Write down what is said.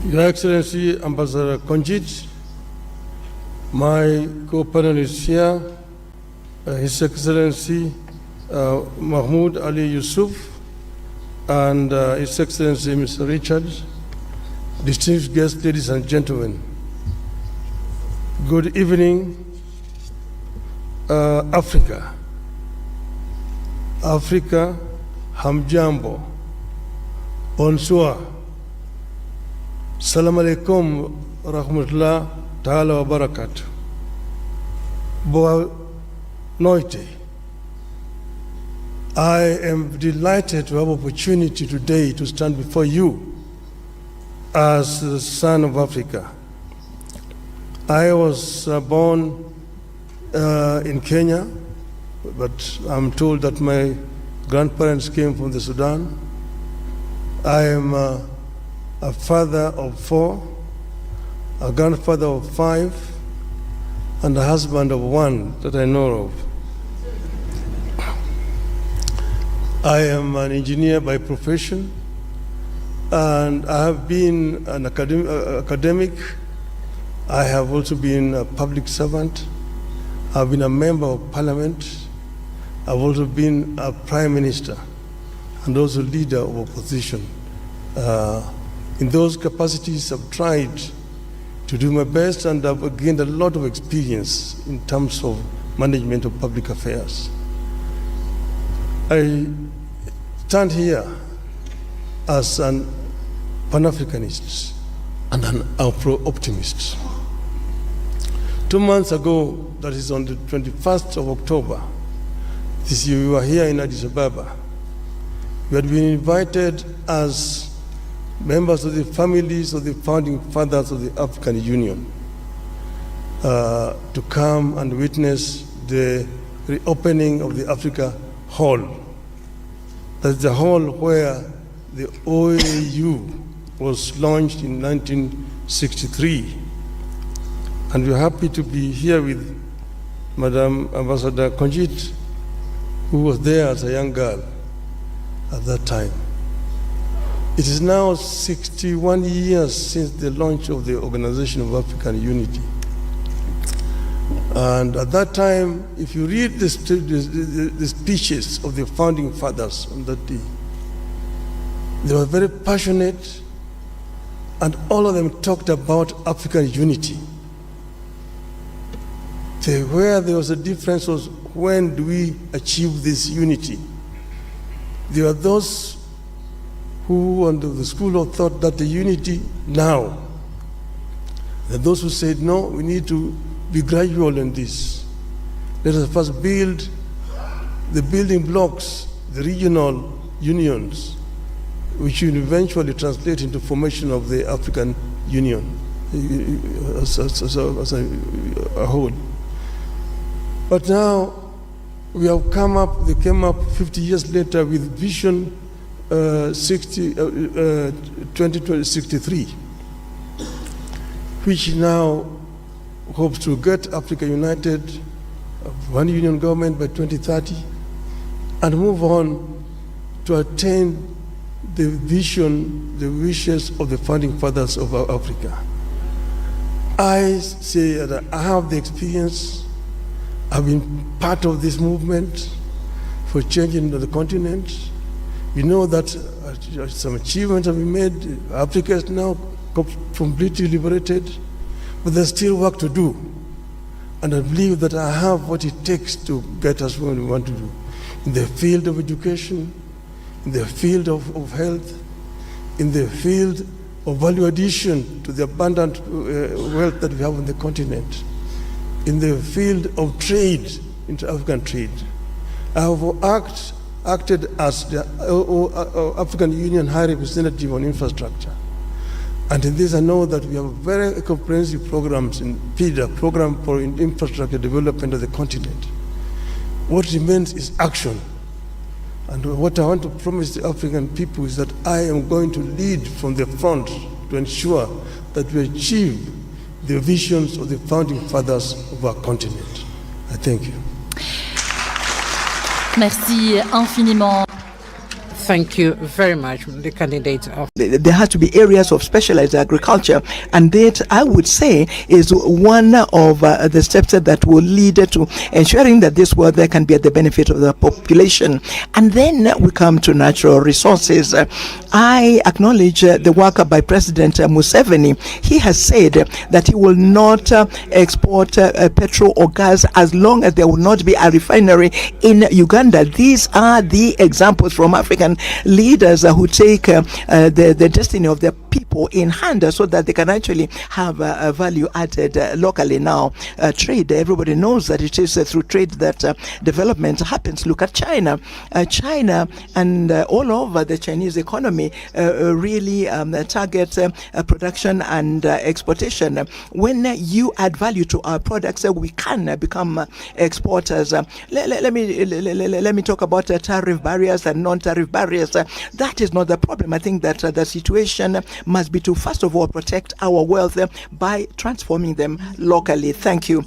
Your Excellency Ambassador Konjit, my co-panelist here, His Excellency Mahmoud Ali Yusuf, and His Excellency Mr. Richard, distinguished guests, ladies and gentlemen. Good evening, Africa. Africa, hamjambo, bonsoir, salam alaikum, rahmatullah ta'ala wa barakatuh. Boa noite. I am delighted to have opportunity today to stand before you as the son of Africa. I was born in Kenya, but I'm told that my grandparents came from the Sudan. I am a father of 4, a grandfather of 5, and a husband of 1 that I know of. I am an engineer by profession, and I have been an academic. I have also been a public servant. I've been a member of parliament. I've also been a prime minister and also leader of opposition. In those capacities, I've tried to do my best, and I've gained a lot of experience in terms of management of public affairs. I stand here as an Pan-Africanist and an Afro-optimist. 2 months ago, that is on the 21st of October, this year, we were here in Addis Ababa. We had been invited as members of the families of the founding fathers of the African Union to come and witness the reopening of the Africa Hall. That's the hall where the OAU was launched in 1963. And we're happy to be here with Madam Ambassador Konjit, who was there as a young girl at that time. It is now 61 years since the launch of the Organization of African Unity. And at that time, if you read the speeches of the founding fathers on that day, they were very passionate, and all of them talked about African unity. Where there was a difference was, when do we achieve this unity? There are those who, under the school of thought, that the unity now. There are those who said, no, we need to be gradual in this. Let us first build the building blocks, the regional unions, which will eventually translate into formation of the African Union as a whole. But now we have they came up 50 years later with Vision 2063, which now hopes to get Africa united, one union government by 2030, and move on to attain the vision, the wishes of the founding fathers of Africa. I say that I have the experience. I've been part of this movement for changing the continent. We know that some achievements have been made. Africa is now completely liberated, but there's still work to do. And I believe that I have what it takes to get us where we want to do. In the field of education, in the field of health, in the field of value addition to the abundant wealth that we have on the continent, in the field of trade, inter-African trade. I have acted as the African Union High Representative on Infrastructure. And in this I know that we have very comprehensive programs in PIDA, Program for Infrastructure Development of the Continent. What remains is action. And what I want to promise the African people is that I am going to lead from the front to ensure that we achieve the visions of the founding fathers of our continent. I thank you. Merci infiniment. Thank you very much, the candidate. There has to be areas of specialized agriculture, and that, I would say, is one of the steps that will lead to ensuring that this weather can be at the benefit of the population. And then we come to natural resources. I acknowledge the work by President Museveni. He has said that he will not export petrol or gas as long as there will not be a refinery in Uganda. These are the examples from African leaders who take the destiny of their people in hand so that they can actually have a value added locally. Now, trade, everybody knows that it is through trade that development happens. Look at China. China and all over the Chinese economy really target production and exportation. When you add value to our products, we can become exporters. Let me talk about tariff barriers and non-tariff barriers. That is not the problem. I think that the situation must be to, first of all, protect our wealth by transforming them locally. Thank you.